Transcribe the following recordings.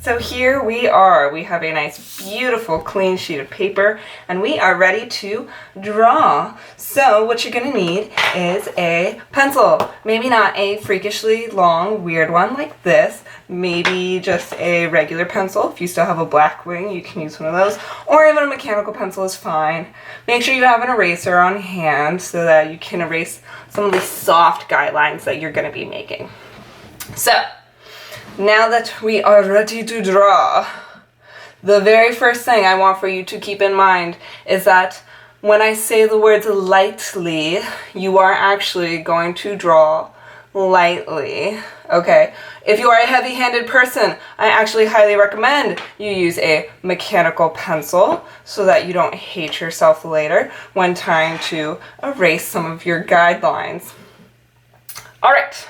So here we are. We have a nice, beautiful, clean sheet of paper, and we are ready to draw. So what you're going to need is a pencil. Maybe not a freakishly long, weird one like this. Maybe just a regular pencil. If you still have a black wing, you can use one of those. Or even a mechanical pencil is fine. Make sure you have an eraser on hand so that you can erase some of these soft guidelines that you're going to be making. So, now that we are ready to draw, the very first thing I want for you to keep in mind is that when I say the words lightly, you are actually going to draw lightly, okay? If you are a heavy-handed person, I actually highly recommend you use a mechanical pencil so that you don't hate yourself later when trying to erase some of your guidelines. All right.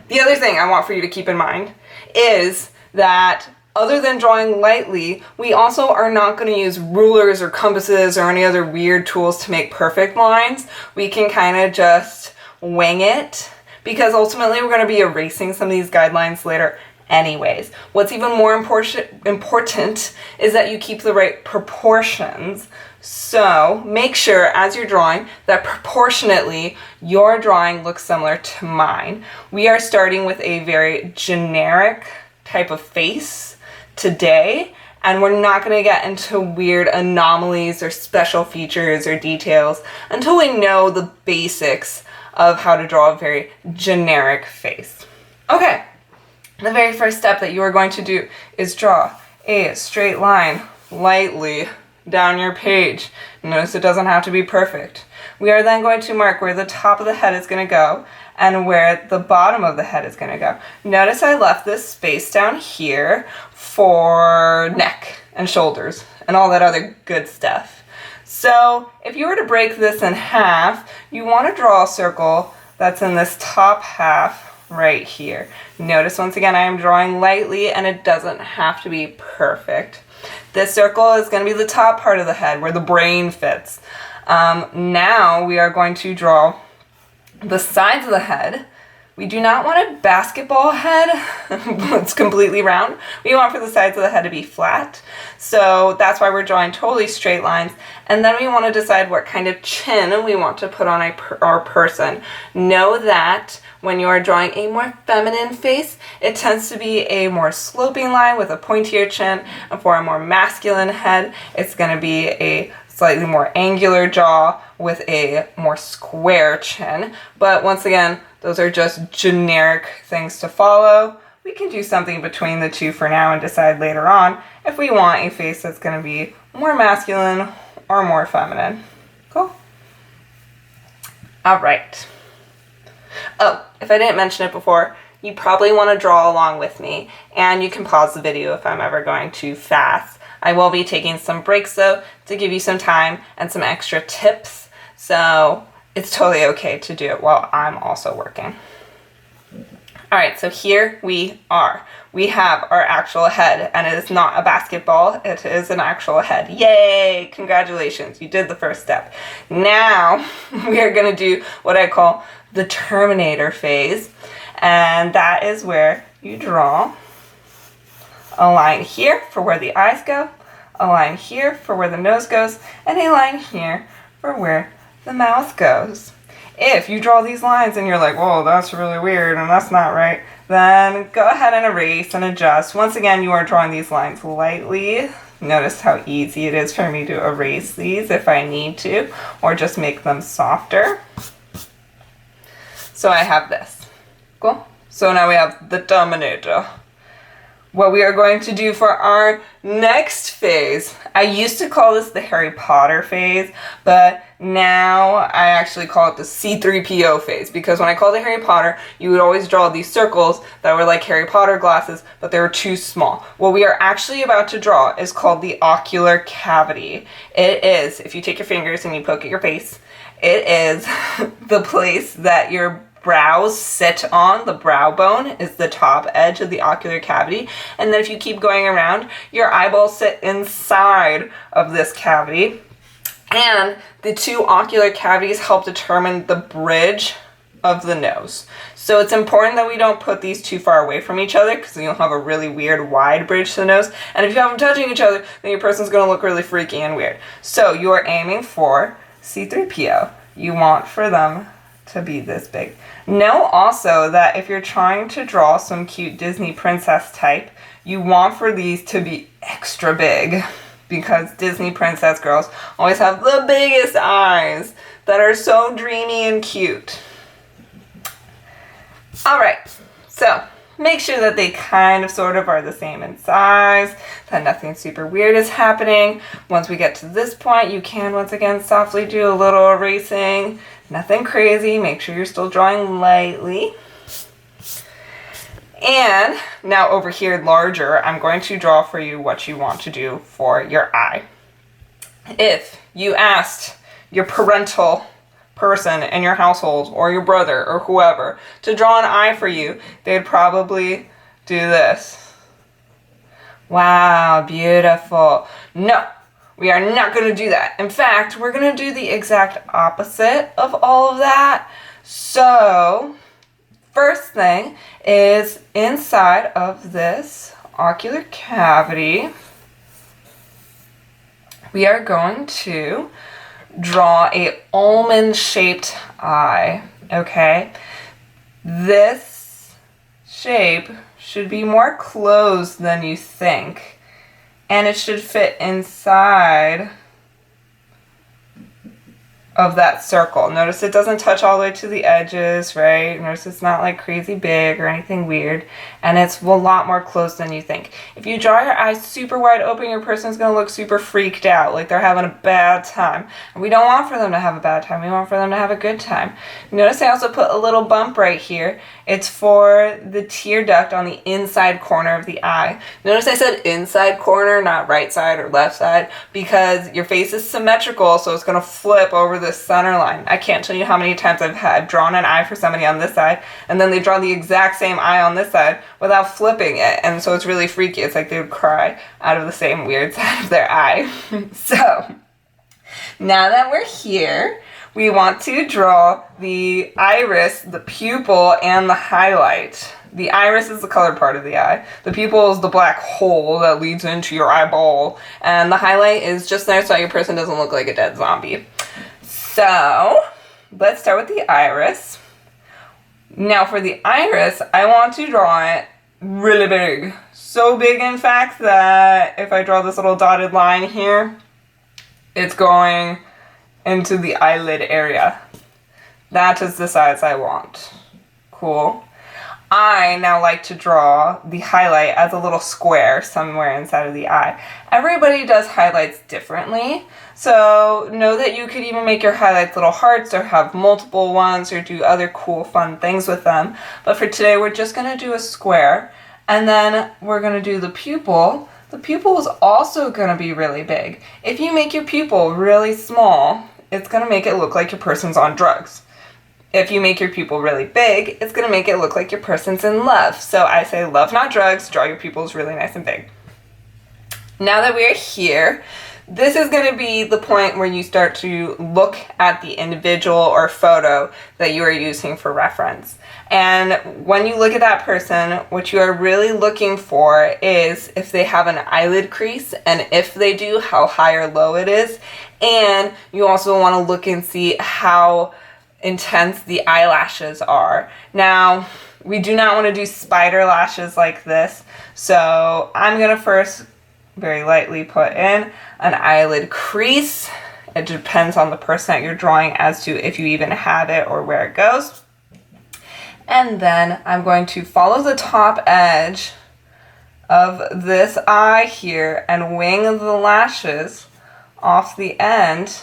The other thing I want for you to keep in mind is that other than drawing lightly, we also are not going to use rulers or compasses or any other weird tools to make perfect lines. We can kind of just wing it because ultimately we're going to be erasing some of these guidelines later anyways. What's even more important is that you keep the right proportions. So make sure as you're drawing that proportionately your drawing looks similar to mine. We are starting with a very generic type of face today, and we're not going to get into weird anomalies or special features or details until we know the basics of how to draw a very generic face. Okay, the very first step that you are going to do is draw a straight line lightly down your page. Notice it doesn't have to be perfect. We are then going to mark where the top of the head is going to go and where the bottom of the head is going to go. Notice I left this space down here for neck and shoulders and all that other good stuff. So if you were to break this in half, you want to draw a circle that's in this top half right here. Notice once again I am drawing lightly and it doesn't have to be perfect. This circle is going to be the top part of the head where the brain fits. Now we are going to draw the sides of the head. We do not want a basketball head. It's completely round. We want for the sides of the head to be flat. So that's why we're drawing totally straight lines. And then we want to decide what kind of chin we want to put on our person. Know that when you are drawing a more feminine face, it tends to be a more sloping line with a pointier chin. And for a more masculine head, it's going to be a slightly more angular jaw with a more square chin. But once again, those are just generic things to follow. We can do something between the two for now and decide later on if we want a face that's going to be more masculine or more feminine. Cool? All right. Oh, if I didn't mention it before, you probably want to draw along with me, and you can pause the video if I'm ever going too fast. I will be taking some breaks though to give you some time and some extra tips, so it's totally okay to do it while I'm also working. Alright, so here we are. We have our actual head, and it is not a basketball, it is an actual head. Yay! Congratulations, you did the first step. Now we are going to do what I call the Terminator phase, and that is where you draw a line here for where the eyes go, a line here for where the nose goes, and a line here for where the mouth goes. If you draw these lines and you're like, whoa, that's really weird and that's not right, then go ahead and erase and adjust. Once again, you are drawing these lines lightly. Notice how easy it is for me to erase these if I need to, or just make them softer. So I have this. Cool? So now we have the Terminator. What we are going to do for our next phase, I used to call this the Harry Potter phase, but now I actually call it the C-3PO phase, because when I called it Harry Potter, you would always draw these circles that were like Harry Potter glasses, but they were too small. What we are actually about to draw is called the ocular cavity. It is, if you take your fingers and you poke at your face, it is the place that your brows sit on. The brow bone is the top edge of the ocular cavity, and then if you keep going around, your eyeballs sit inside of this cavity, and the two ocular cavities help determine the bridge of the nose. So it's important that we don't put these too far away from each other because you'll have a really weird wide bridge to the nose. And if you have them touching each other, then your person's going to look really freaky and weird. So you are aiming for C-3PO. You want for them to be this big. Know also that if you're trying to draw some cute Disney princess type, you want for these to be extra big because Disney princess girls always have the biggest eyes that are so dreamy and cute. All right, so make sure that they kind of sort of are the same in size, that nothing super weird is happening. Once we get to this point, you can once again softly do a little erasing. Nothing crazy, make sure you're still drawing lightly. And now over here larger, I'm going to draw for you what you want to do for your eye. If you asked your parental person in your household or your brother or whoever to draw an eye for you, they'd probably do this. Wow, beautiful. No, we are not going to do that. In fact, we're going to do the exact opposite of all of that. So first thing is inside of this ocular cavity, we are going to draw a almond-shaped eye, okay? This shape should be more closed than you think, and it should fit inside of that circle. Notice it doesn't touch all the way to the edges, right? Notice it's not like crazy big or anything weird, and it's a lot more closed than you think. If you draw your eyes super wide open, your person's gonna look super freaked out, like they're having a bad time. And we don't want for them to have a bad time, we want for them to have a good time. Notice I also put a little bump right here. It's for the tear duct on the inside corner of the eye. Notice I said inside corner, not right side or left side, because your face is symmetrical, so it's gonna flip over the center line. I can't tell you how many times I've drawn an eye for somebody on this side, and then they draw the exact same eye on this side without flipping it, and so it's really freaky. It's like they would cry out of the same weird side of their eye. So now that we're here, we want to draw the iris, the pupil, and the highlight. The iris is the colored part of the eye. The pupil is the black hole that leads into your eyeball. And the highlight is just there so your person doesn't look like a dead zombie. So let's start with the iris. Now for the iris, I want to draw it really big. So big, in fact, that if I draw this little dotted line here, it's going into the eyelid area. That is the size I want. Cool. I now like to draw the highlight as a little square somewhere inside of the eye. Everybody does highlights differently, so know that you could even make your highlights little hearts or have multiple ones or do other cool fun things with them. But for today we're just going to do a square, and then we're going to do the pupil. The pupil is also going to be really big. If you make your pupil really small, it's going to make it look like your person's on drugs. If you make your pupil really big, it's going to make it look like your person's in love. So I say love, not drugs. Draw your pupils really nice and big. Now that we're here, this is going to be the point where you start to look at the individual or photo that you are using for reference. And when you look at that person, what you are really looking for is if they have an eyelid crease, and if they do, how high or low it is. And you also want to look and see how intense the eyelashes are. Now, we do not want to do spider lashes like this, so I'm going to first very lightly put in an eyelid crease. It depends on the person that you're drawing as to if you even have it or where it goes. And then I'm going to follow the top edge of this eye here and wing the lashes off the end.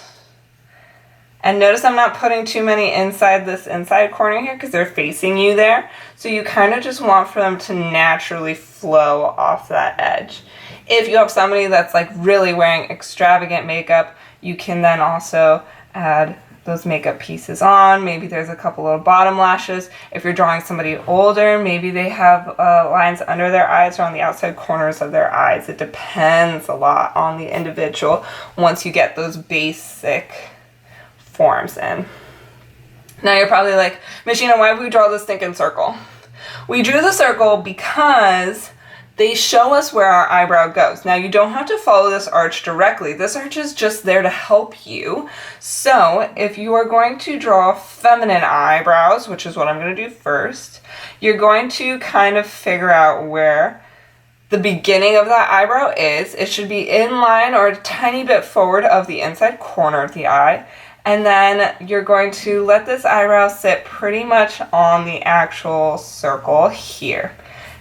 And notice I'm not putting too many inside this inside corner here because they're facing you there. So you kind of just want for them to naturally flow off that edge. If you have somebody that's like really wearing extravagant makeup, you can then also add those makeup pieces on. Maybe there's a couple little bottom lashes. If you're drawing somebody older, maybe they have lines under their eyes or on the outside corners of their eyes. It depends a lot on the individual once you get those basic forms in. Now you're probably like, Miss Sheena, why would we draw this stinking circle? We drew the circle because they show us where our eyebrow goes. Now you don't have to follow this arch directly. This arch is just there to help you. So if you are going to draw feminine eyebrows, which is what I'm going to do first, you're going to kind of figure out where the beginning of that eyebrow is. It should be in line or a tiny bit forward of the inside corner of the eye. And then you're going to let this eyebrow sit pretty much on the actual circle here.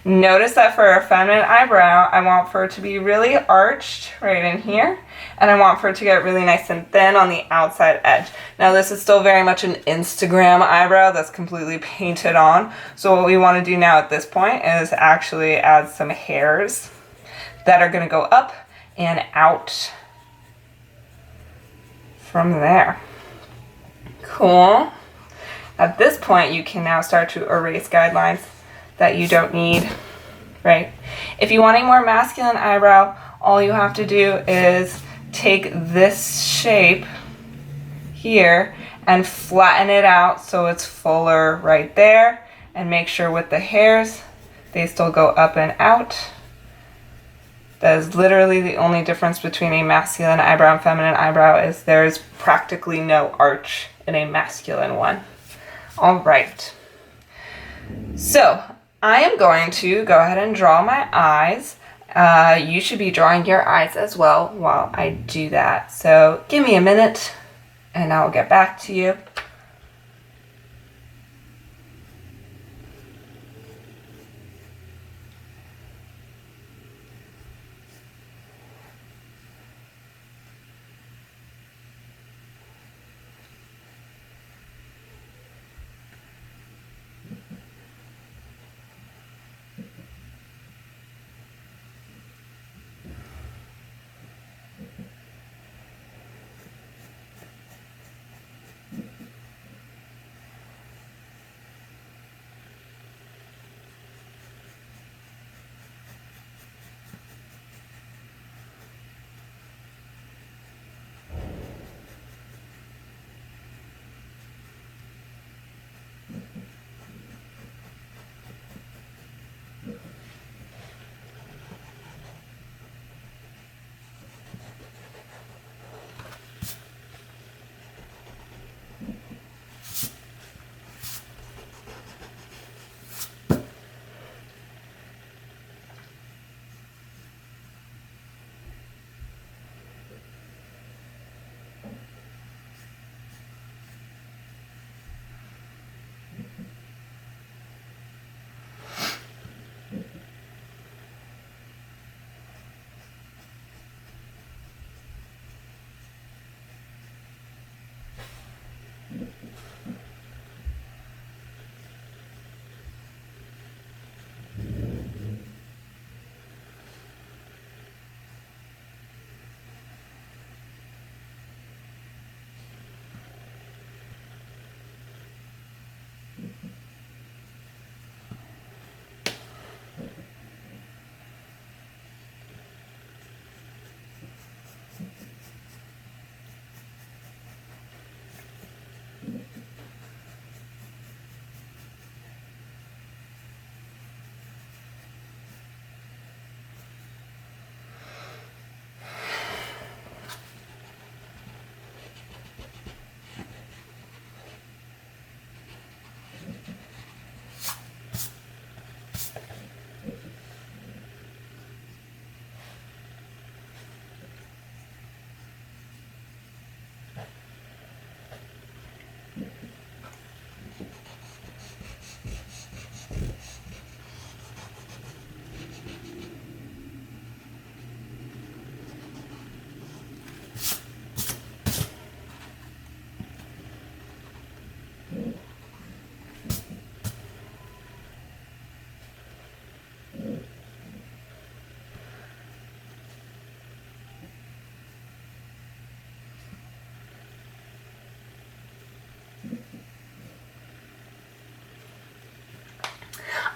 Notice that for a feminine eyebrow, I want for it to be really arched right in here, and I want for it to get really nice and thin on the outside edge. Now this is still very much an Instagram eyebrow that's completely painted on, so what we want to do now at this point is actually add some hairs that are going to go up and out from there. Cool. At this point, you can now start to erase guidelines that you don't need, right? If you want a more masculine eyebrow, all you have to do is take this shape here and flatten it out so it's fuller right there, and make sure with the hairs, they still go up and out. That is literally the only difference between a masculine eyebrow and feminine eyebrow, is there's practically no arch in a masculine one. All right. So I am going to go ahead and draw my eyes. You should be drawing your eyes as well while I do that. So give me a minute and I'll get back to you.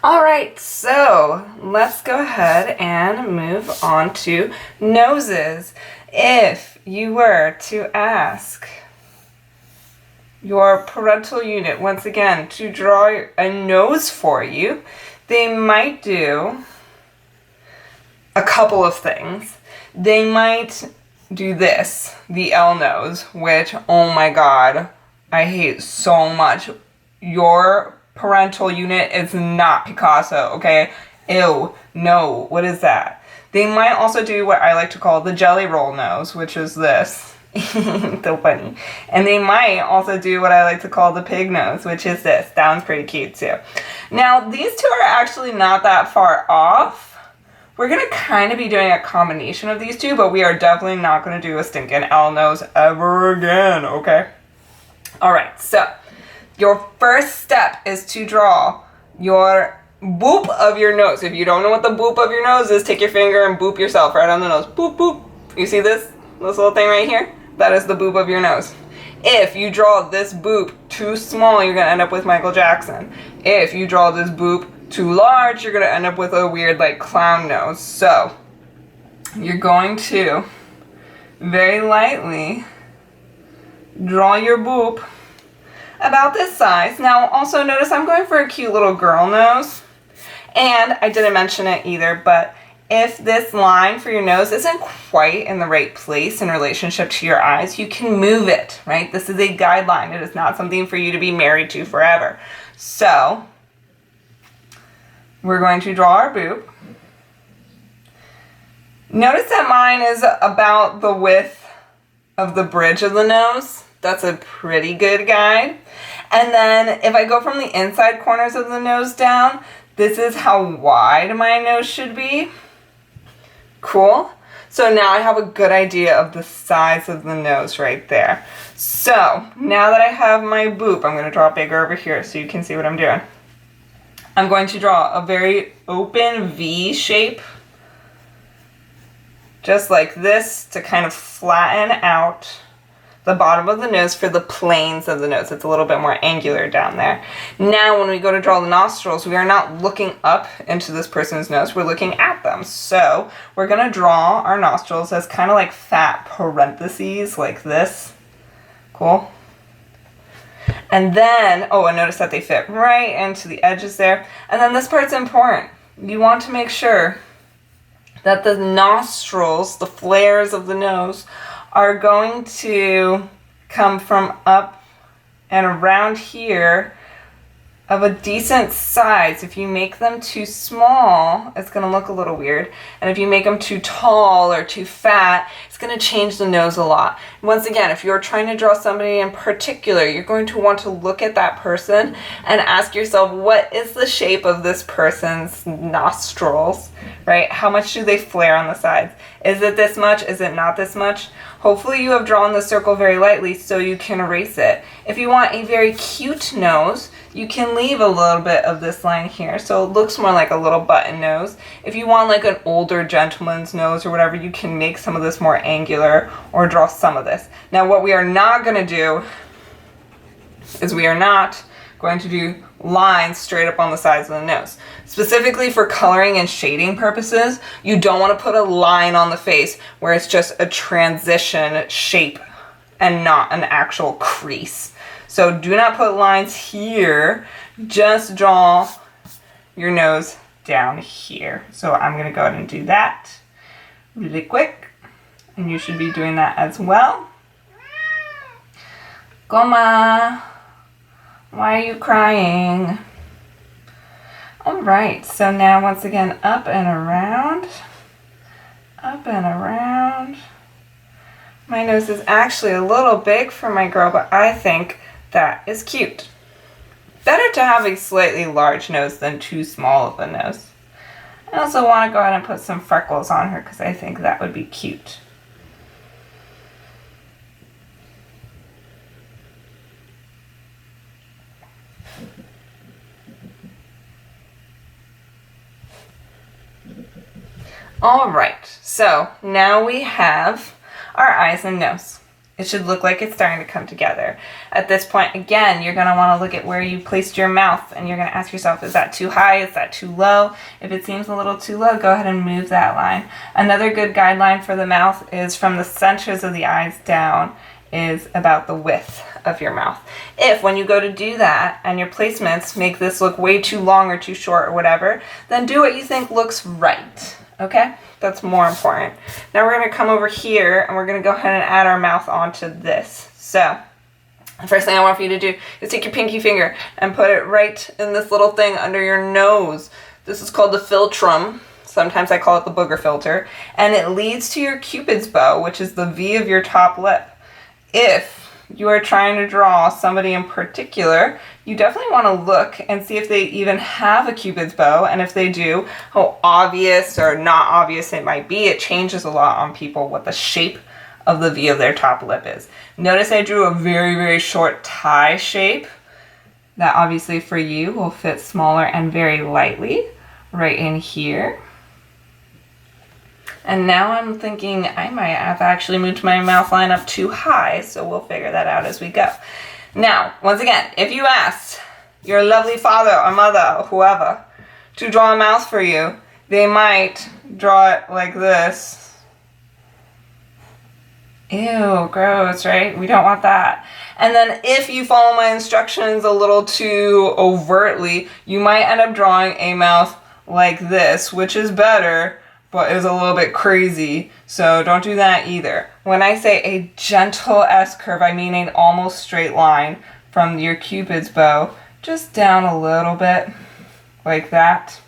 All right, so let's go ahead and move on to noses. If you were to ask your parental unit, once again, to draw a nose for you, they might do a couple of things. They might do this, the L nose, which, oh my god, I hate so much. Your parental unit is not Picasso, okay? Ew, no, what is that? They might also do what I like to call the jelly roll nose, which is this. So funny. And they might also do what I like to call the pig nose, which is this. That one's pretty cute too. Now, these two are actually not that far off. We're going to kind of be doing a combination of these two, but we are definitely not going to do a stinking L nose ever again, okay? Alright, so your first step is to draw your boop of your nose. If you don't know what the boop of your nose is, take your finger and boop yourself right on the nose. Boop, boop. You see this little thing right here? That is the boop of your nose. If you draw this boop too small, you're going to end up with Michael Jackson. If you draw this boop too large, you're going to end up with a weird like clown nose. So you're going to very lightly draw your boop about this size. Now also notice I'm going for a cute little girl nose, and I didn't mention it either, but if this line for your nose isn't quite in the right place in relationship to your eyes, you can move it, right? This is a guideline. It is not something for you to be married to forever. So we're going to draw our boop. Notice that mine is about the width of the bridge of the nose. That's a pretty good guide. And then if I go from the inside corners of the nose down, this is how wide my nose should be. Cool. So now I have a good idea of the size of the nose right there. So now that I have my boop, I'm going to draw bigger over here so you can see what I'm doing. I'm going to draw a very open V shape, just like this, to kind of flatten out the bottom of the nose for the planes of the nose. It's a little bit more angular down there. Now when we go to draw the nostrils, we are not looking up into this person's nose, we're looking at them. So we're going to draw our nostrils as kind of like fat parentheses like this. Cool. And then, oh, and notice that they fit right into the edges there. And then this part's important. You want to make sure that the nostrils, the flares of the nose, are going to come from up and around here of a decent size. If you make them too small, it's going to look a little weird. And if you make them too tall or too fat, it's going to change the nose a lot. Once again, if you're trying to draw somebody in particular, you're going to want to look at that person and ask yourself, what is the shape of this person's nostrils, right? How much do they flare on the sides? Is it this much? Is it not this much? Hopefully you have drawn the circle very lightly so you can erase it. If you want a very cute nose, you can leave a little bit of this line here so it looks more like a little button nose. If you want like an older gentleman's nose or whatever, you can make some of this more angular or draw some of this. Now what we are not going to do is we are not going to do lines straight up on the sides of the nose. Specifically for coloring and shading purposes, you don't want to put a line on the face where it's just a transition shape and not an actual crease. So do not put lines here, just draw your nose down here. So I'm going to go ahead and do that really quick, and you should be doing that as well. Goma, why are you crying? Alright, so now once again up and around, up and around. My nose is actually a little big for my girl, but I think that is cute. Better to have a slightly large nose than too small of a nose. I also want to go ahead and put some freckles on her because I think that would be cute. Alright, so now we have our eyes and nose. It should look like it's starting to come together. At this point, again, you're going to want to look at where you placed your mouth, and you're going to ask yourself, is that too high? Is that too low? If it seems a little too low, go ahead and move that line. Another good guideline for the mouth is from the centers of the eyes down is about the width of your mouth. If when you go to do that and your placements make this look way too long or too short or whatever, then do what you think looks right, okay? That's more important. Now we're gonna come over here and we're gonna go ahead and add our mouth onto this. So, the first thing I want for you to do is take your pinky finger and put it right in this little thing under your nose. This is called the philtrum. Sometimes I call it the booger filter. And it leads to your Cupid's bow, which is the V of your top lip. If you are trying to draw somebody in particular, you definitely want to look and see if they even have a Cupid's bow, and if they do, how obvious or not obvious it might be. It changes a lot on people what the shape of the V of their top lip is. Notice I drew a very, very short tie shape that obviously for you will fit smaller and very lightly right in here. And now I'm thinking I might have actually moved my mouth line up too high, so we'll figure that out as we go. Now, once again, if you asked your lovely father or mother or whoever to draw a mouth for you, they might draw it like this. Ew, gross, right? We don't want that. And then if you follow my instructions a little too overtly, you might end up drawing a mouth like this, which is better, but is a little bit crazy, so don't do that either. When I say a gentle S-curve, I mean an almost straight line from your Cupid's bow, just down a little bit, like that.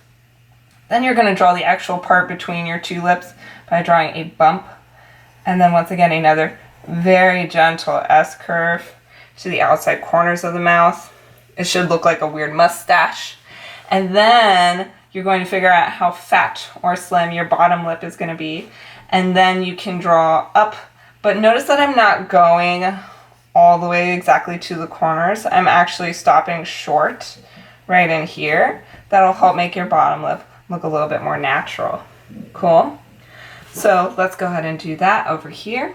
Then you're going to draw the actual part between your two lips by drawing a bump. And then once again, another very gentle S-curve to the outside corners of the mouth. It should look like a weird mustache. And then you're going to figure out how fat or slim your bottom lip is going to be. And then you can draw up. But notice that I'm not going all the way exactly to the corners. I'm actually stopping short right in here. That'll help make your bottom lip look a little bit more natural. Cool? So let's go ahead and do that over here.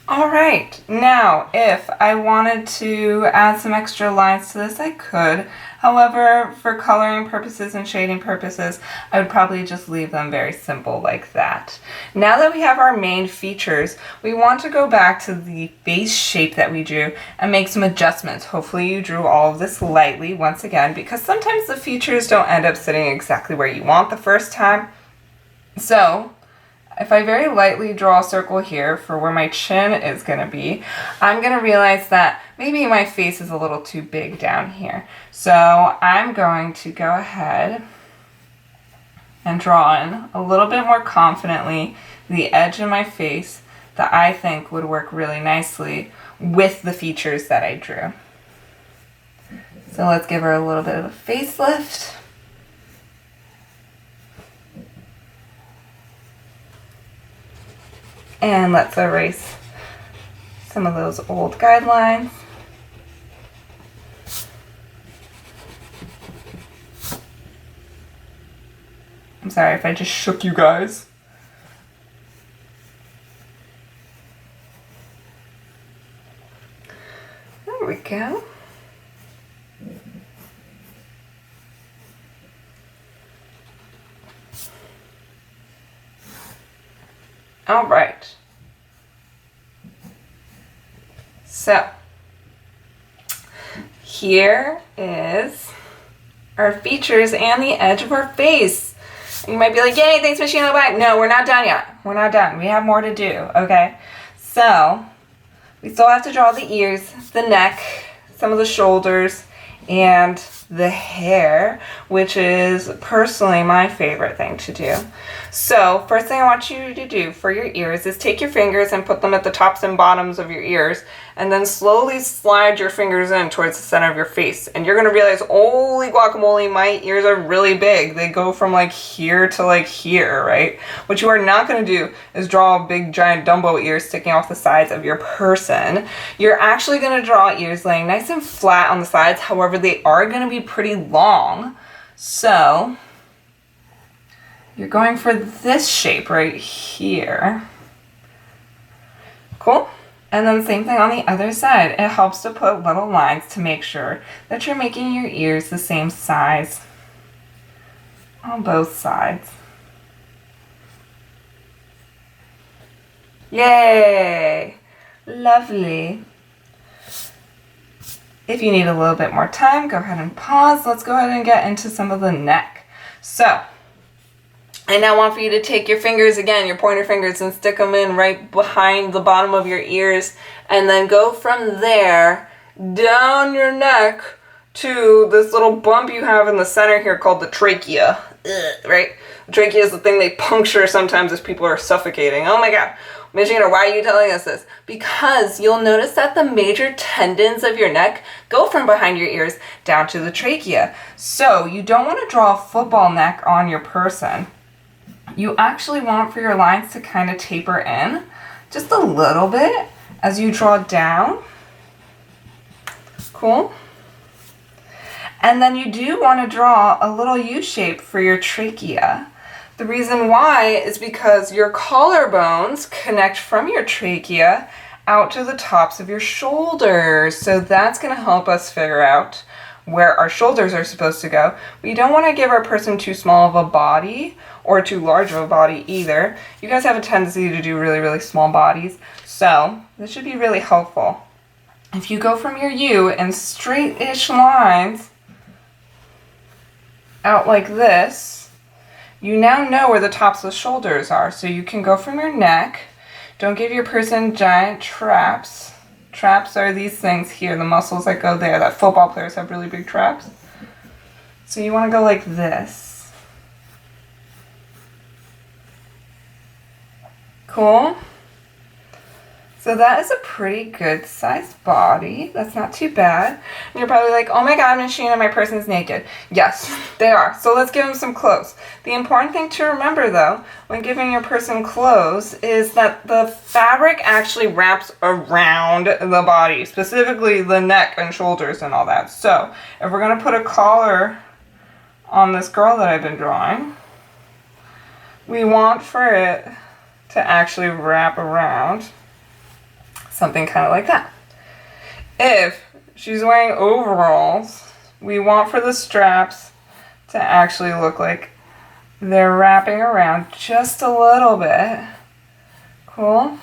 All right, now if I wanted to add some extra lines to this, I could. However, for coloring purposes and shading purposes, I would probably just leave them very simple like that. Now that we have our main features, we want to go back to the face shape that we drew and make some adjustments. Hopefully you drew all of this lightly once again, because sometimes the features don't end up sitting exactly where you want the first time. So if I very lightly draw a circle here for where my chin is going to be, I'm going to realize that maybe my face is a little too big down here. So I'm going to go ahead and draw in a little bit more confidently the edge of my face that I think would work really nicely with the features that I drew. So let's give her a little bit of a facelift. And let's erase some of those old guidelines. I'm sorry if I just shook you guys. There we go. All right. So here is our features and the edge of our face. You might be like, yay, thanks, Sheena, bye. No, we're not done yet. We're not done. We have more to do, okay? So we still have to draw the ears, the neck, some of the shoulders, and the hair, which is personally my favorite thing to do. So first thing I want you to do for your ears is take your fingers and put them at the tops and bottoms of your ears and then slowly slide your fingers in towards the center of your face. And you're gonna realize, holy guacamole, my ears are really big. They go from like here to like here, right? What you are not gonna do is draw a big giant Dumbo ears sticking off the sides of your person. You're actually gonna draw ears laying nice and flat on the sides. However, they are gonna be pretty long. So you're going for this shape right here. Cool. And then same thing on the other side. It helps to put little lines to make sure that you're making your ears the same size on both sides. Yay! Lovely. If you need a little bit more time, go ahead and pause. Let's go ahead and get into some of the neck. So, I now want for you to take your fingers again, your pointer fingers, and stick them in right behind the bottom of your ears, and then go from there down your neck to this little bump you have in the center here called the trachea. Ugh, right? The trachea is the thing they puncture sometimes as people are suffocating. Oh my God. Miss Sheena, why are you telling us this? Because you'll notice that the major tendons of your neck go from behind your ears down to the trachea. So you don't want to draw a football neck on your person. You actually want for your lines to kind of taper in just a little bit as you draw down. Cool. And then you do want to draw a little U shape for your trachea. The reason why is because your collarbones connect from your trachea out to the tops of your shoulders. So that's going to help us figure out where our shoulders are supposed to go. We don't want to give our person too small of a body or too large of a body either. You guys have a tendency to do really, really small bodies. So this should be really helpful. If you go from your U in straight-ish lines out like this, you now know where the tops of the shoulders are. So you can go from your neck. Don't give your person giant traps. Traps are these things here, the muscles that go there, that football players have really big traps. So you want to go like this. Cool. So that is a pretty good sized body. That's not too bad. And you're probably like, oh my God, Miss Sheena, my person's naked. Yes, they are. So let's give them some clothes. The important thing to remember though, when giving your person clothes, is that the fabric actually wraps around the body, specifically the neck and shoulders and all that. So if we're gonna put a collar on this girl that I've been drawing, we want for it to actually wrap around. Something kind of like that. If she's wearing overalls, we want for the straps to actually look like they're wrapping around just a little bit. Cool.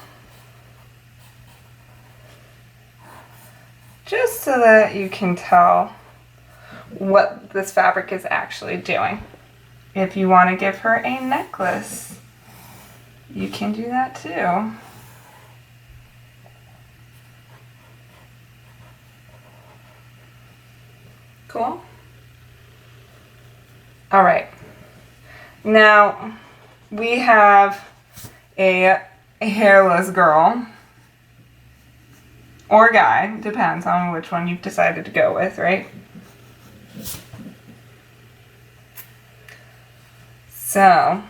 Just so that you can tell what this fabric is actually doing. If you want to give her a necklace, you can do that too. Cool. All right. Now we have a hairless girl or guy, depends on which one you've decided to go with, right? So,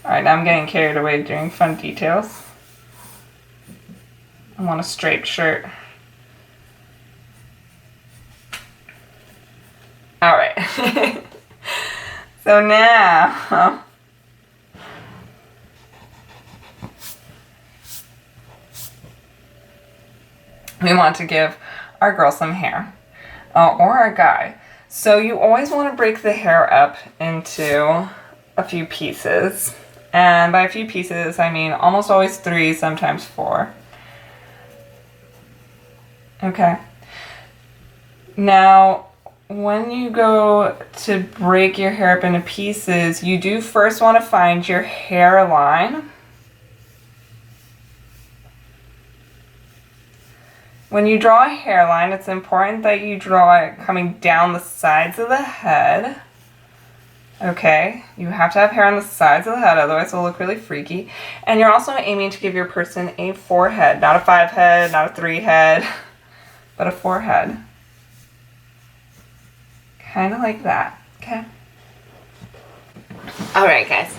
all right, now I'm getting carried away doing fun details. I want a striped shirt. All right. So now, we want to give our girl some hair, or our guy. So you always want to break the hair up into a few pieces. And by a few pieces, I mean almost always 3, sometimes 4. Okay. Now, when you go to break your hair up into pieces, you do first want to find your hairline. When you draw a hairline, it's important that you draw it coming down the sides of the head. Okay, you have to have hair on the sides of the head, otherwise it'll look really freaky. And you're also aiming to give your person a 4 head, not a 5 head, not a 3 head, but a 4 head. Kind of like that, okay? Alright guys,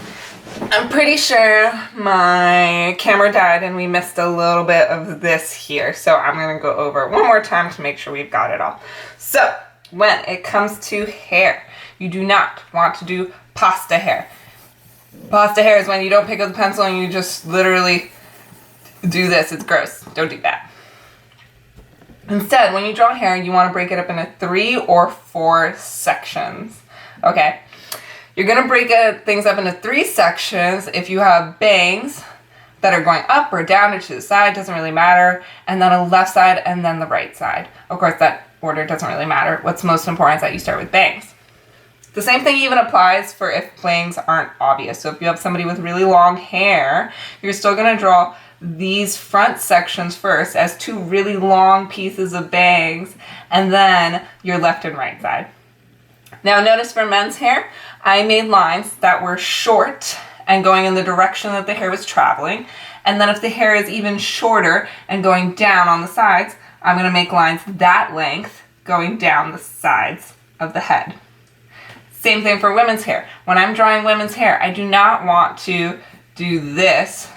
I'm pretty sure my camera died and we missed a little bit of this here, so I'm going to go over it one more time to make sure we've got it all. So, when it comes to hair, you do not want to do pasta hair. Pasta hair is when you don't pick up the pencil and you just literally do this. It's gross. Don't do that. Instead, when you draw hair, you want to break it up into 3 or 4 sections. Okay? You're going to break things up into 3 sections if you have bangs that are going up or down or to the side, doesn't really matter, and then a left side and then the right side. Of course, that order doesn't really matter. What's most important is that you start with bangs. The same thing even applies for if bangs aren't obvious. So if you have somebody with really long hair, you're still going to draw these front sections first as 2 really long pieces of bangs, and then your left and right side. Now notice for men's hair, I made lines that were short and going in the direction that the hair was traveling. And then if the hair is even shorter and going down on the sides, I'm going to make lines that length going down the sides of the head. Same thing for women's hair. When I'm drawing women's hair, I do not want to do this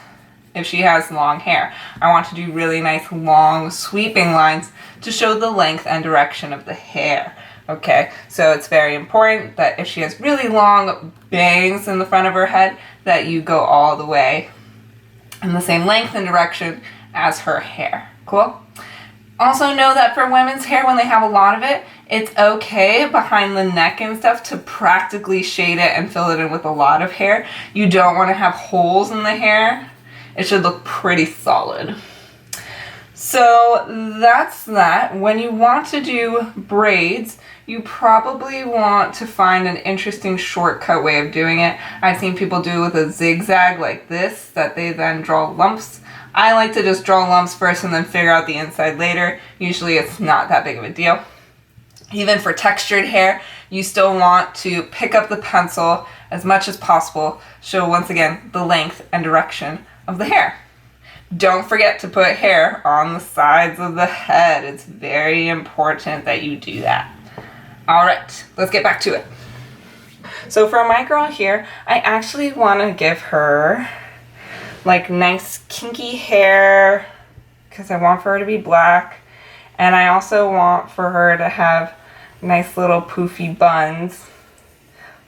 if she has long hair. I want to do really nice long sweeping lines to show the length and direction of the hair. Okay, so it's very important that if she has really long bangs in the front of her head, that you go all the way in the same length and direction as her hair. Cool? Also know that for women's hair, when they have a lot of it, it's okay behind the neck and stuff to practically shade it and fill it in with a lot of hair. You don't want to have holes in the hair. It should look pretty solid. So that's that. When you want to do braids, you probably want to find an interesting shortcut way of doing it. I've seen people do it with a zigzag like this, that they then draw lumps. I like to just draw lumps first and then figure out the inside later. Usually it's not that big of a deal. Even for textured hair, you still want to pick up the pencil as much as possible. Show once again the length and direction of the hair. Don't forget to put hair on the sides of the head. It's very important that you do that. All right, let's get back to it. So for my girl here, I actually want to give her like nice kinky hair because I want for her to be black. And I also want for her to have nice little poofy buns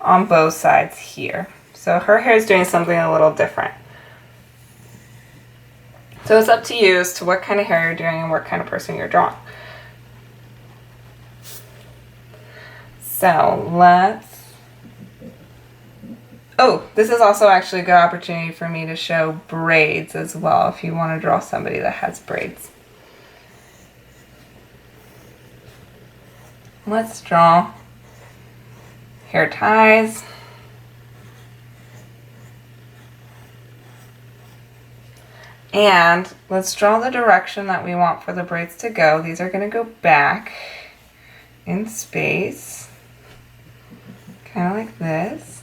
on both sides here. So her hair is doing something a little different. So it's up to you as to what kind of hair you're doing and what kind of person you're drawing. So this is also actually a good opportunity for me to show braids as well if you want to draw somebody that has braids. Let's draw hair ties. And let's draw the direction that we want for the braids to go. These are going to go back in space, kind of like this.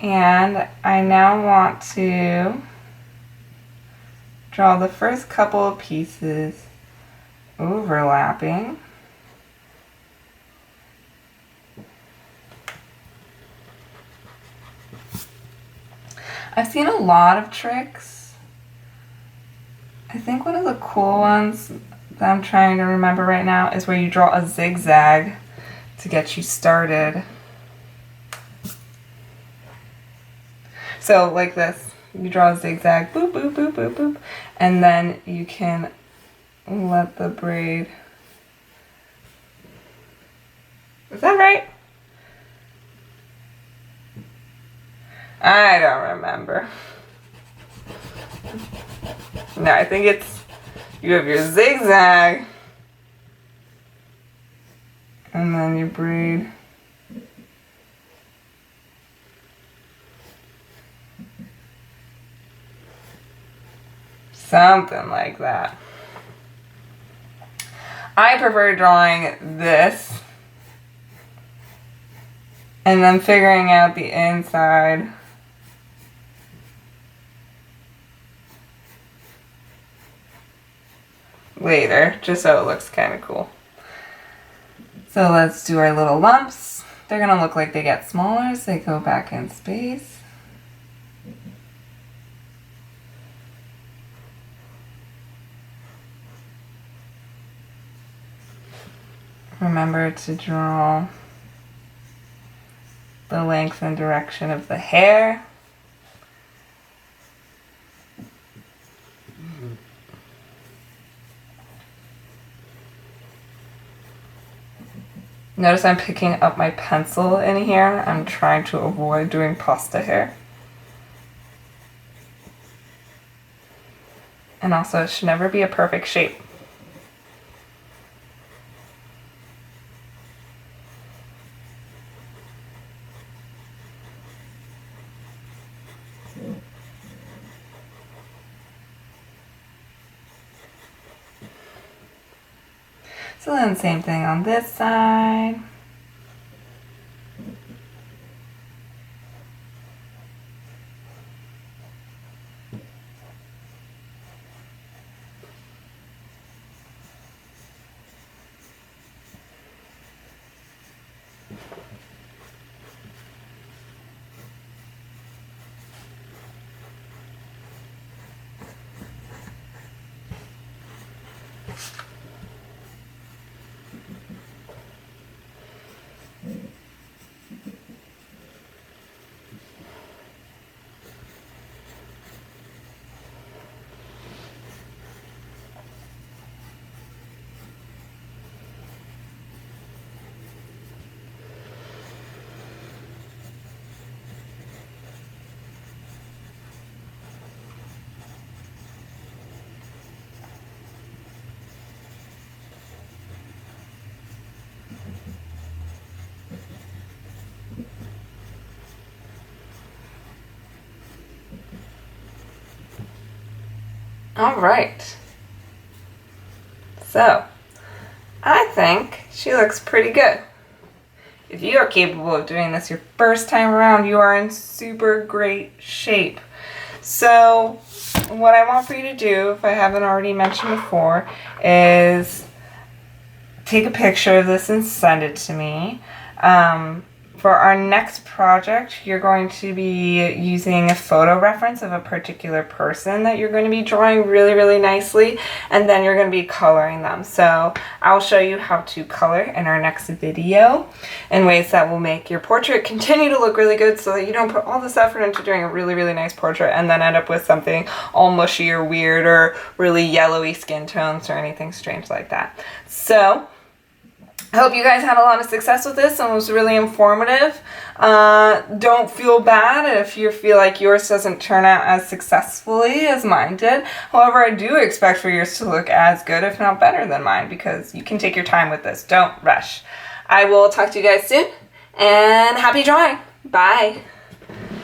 And I now want to draw the first couple of pieces overlapping. I've seen a lot of tricks. I think one of the cool ones that I'm trying to remember right now is where you draw a zigzag to get you started. So like this, you draw a zigzag, boop, boop, boop, boop, boop, and then you can let the braid. Is that right? I don't remember. No, I think it's, you have your zigzag, and then you braid. Something like that. I prefer drawing this And then figuring out the inside. Later, just so it looks kind of cool. So let's do our little lumps. They're gonna look like they get smaller as they go back in space. Remember to draw the length and direction of the hair. Notice I'm picking up my pencil in here. I'm trying to avoid doing pasta hair. And also, it should never be a perfect shape. So then same thing on this side. All right. So, I think she looks pretty good. If you are capable of doing this your first time around, you are in super great shape. So, what I want for you to do, if I haven't already mentioned before, is take a picture of this and send it to me. For our next project, you're going to be using a photo reference of a particular person that you're going to be drawing really, really nicely, and then you're going to be coloring them. So I'll show you how to color in our next video in ways that will make your portrait continue to look really good so that you don't put all this effort into doing a really, really nice portrait and then end up with something all mushy or weird or really yellowy skin tones or anything strange like that. So I hope you guys had a lot of success with this and it was really informative. Don't feel bad if you feel like yours doesn't turn out as successfully as mine did. However, I do expect for yours to look as good, if not better than mine, because you can take your time with this. Don't rush. I will talk to you guys soon, and happy drawing. Bye.